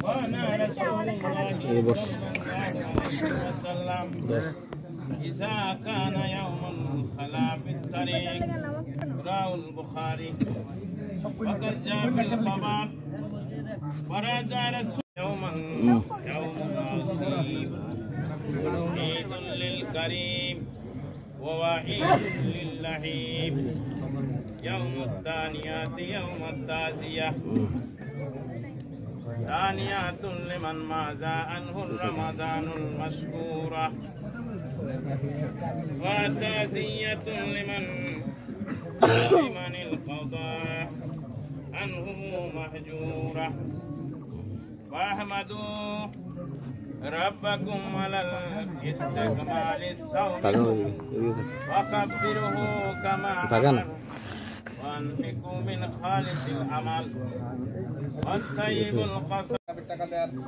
وانا رسول الله صلى الله عليه وسلم إذا كان يوم الخلا في الطريق رواه البخاري. وقد جاء في الخبر ورجع رسول يوم عظيم عيد للكريم ووعيد للعيب يوم الثانيات يوم التازية ثانيات لمن ماذا عنه رمضان المشكورة وتازية لمن القضاء عنه مهجورة واحمدوا ربكم على الاستكمال الصوم وكبره كما أمر وانفقوا من خالص العمل والطيب القصد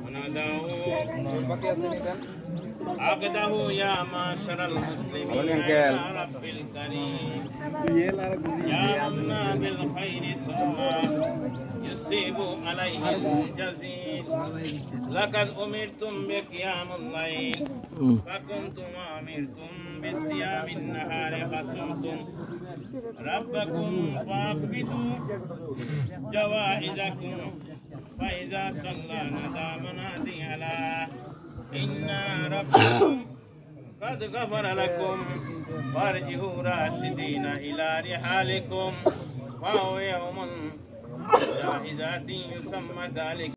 ونادوا عقده يا معشر المسلمين يا رب الكريم يا منا بالخير ثم يصيب عليه الجزيل لقد أمرتم بقيام الليل فكنتم أمرتم بصيام النهار فصمتم ربكم فاقبضوا جوائزكم فإذا صلى ندى منادي على إن ربكم قد غفر لكم فارجعوا راشدين إلى رحالكم وهو يوم جائزات يسمى ذلك